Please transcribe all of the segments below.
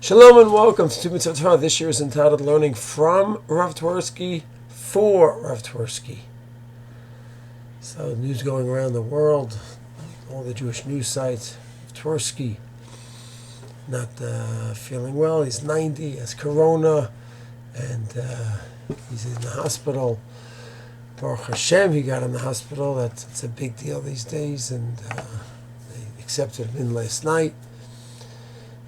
Shalom and welcome to Mitzvot Torah. This year is entitled Learning from Rav Twersky for Rav Twersky. So news going around the world, all the Jewish news sites. Twersky not feeling well. He's 90, he has corona, and he's in the hospital. Baruch Hashem, he got in the hospital. It's a big deal these days, and they accepted him in last night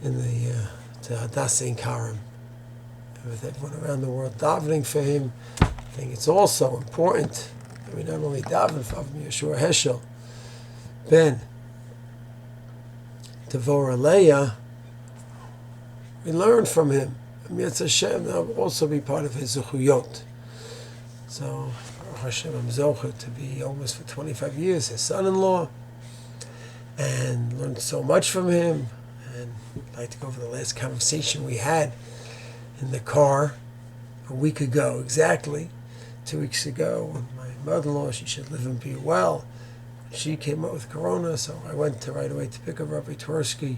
in the to Hadassah in Karim, with everyone around the world davening for him. I think it's also important that we not only daven for Yeshua Heschel Ben Tevora Leah, we learn from him. Yetz Hashem, that will also be part of his Zuchuyot. So, Baruch Hashem, I'm Zocher to be almost for 25 years his son-in-law, and learned so much from him. And I'd like to go over the last conversation we had in the car a week ago, exactly 2 weeks ago, when my mother-in-law, she should live and be well, she came up with corona, so I went right away to pick up Rabbi Twersky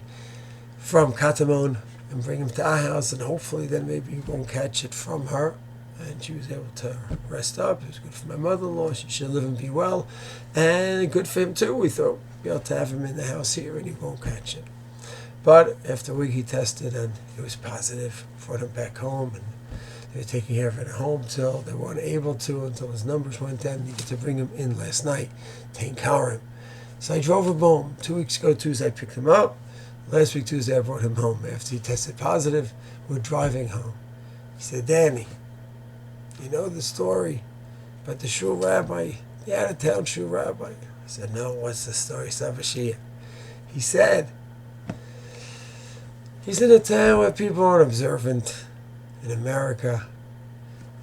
from Katamon and bring him to our house, and hopefully then maybe we won't catch it from her. And she was able to rest up. It was good for my mother-in-law. She should live and be well. And good for him too, we thought. Be able to have him in the house here and he won't catch it. But after a week he tested and it was positive. Brought him back home, and they were taking care of him at home till they weren't able to, until his numbers went down. Needed to bring him in last night to encounter him. So I drove him home. 2 weeks ago, Tuesday, I picked him up. Last week, Tuesday, I brought him home. After he tested positive, we're driving home. He said, "Danny, you know the story about the shul rabbi, the out-of-town shul rabbi?" I said, "No, what's the story, Savashia?" He said, he's in a town where people aren't observant in America,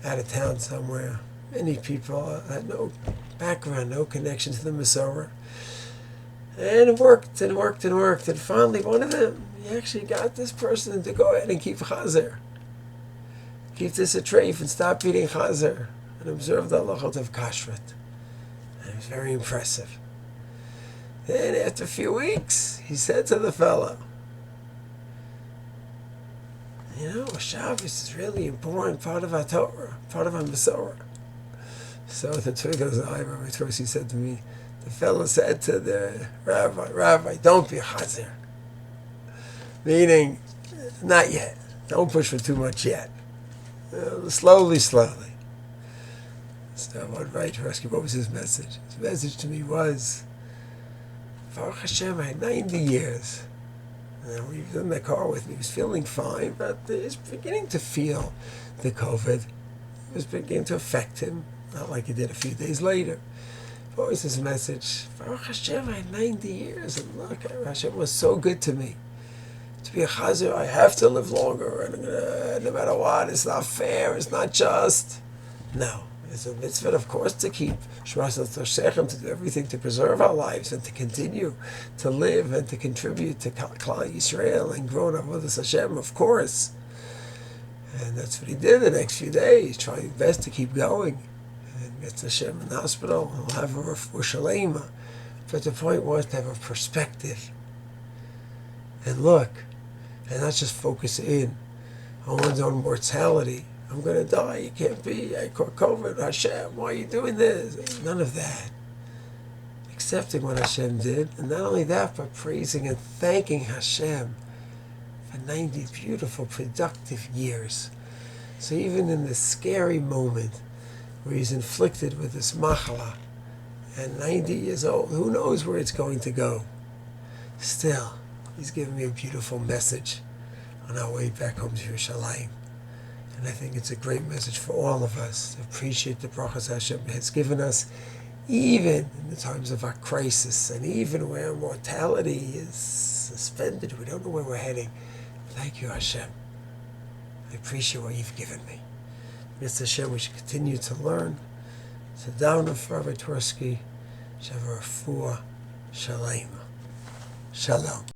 out of town somewhere. Many people had no background, no connection to the Masorah. And it worked and worked and worked. And finally, one of them, he actually got this person to go ahead and keep Chazir. Keep this a treif and stop eating Chazir and observe the halachot of kashrut. And it was very impressive. Then after a few weeks, he said to the fellow, "You know, Shabbos is really important part of our Torah, part of our Masorah." So the twinkle of the eye, Rabbi Twersky said to me, the fellow said to the rabbi, "Don't be a Chazir." Meaning, not yet. Don't push for too much yet. Slowly. So Rabbi Twersky, what was his message? His message to me was, Baruch Hashem, I had 90 years. He was in the car with me. He was feeling fine, but he was beginning to feel the COVID. It was beginning to affect him, not like it did a few days later. What was his message? Baruch Hashem, I had 90 years, and look, Hashem was so good to me. To be a Chazir, I have to live longer, and no matter what, it's not fair, it's not just. No, it's a mitzvah, of course, to keep Shras al-Toshechem, to do everything to preserve our lives and to continue to live and to contribute to Klal Yisrael and grow in Avodas Hashem, of course. And that's what he did the next few days, trying his best to keep going. And gets Hashem in the hospital, he'll have a refuah shalema. But the point was to have a perspective and look, and not just focus in on one's own mortality. I'm going to die, you can't be, I caught COVID, Hashem, why are you doing this? None of that. Accepting what Hashem did, and not only that, but praising and thanking Hashem for 90 beautiful, productive years. So even in this scary moment where he's inflicted with this machala, and 90 years old, who knows where it's going to go? Still, he's giving me a beautiful message on our way back home to Yerushalayim. And I think it's a great message for all of us to appreciate the brachas Hashem has given us, even in the times of our crisis, and even where mortality is suspended. We don't know where we're heading. Thank you, Hashem. I appreciate what you've given me. Mitzvah Hashem, we should continue to learn. To daven for Rabbi Twersky, Shav Refuah Shalem. Shalom.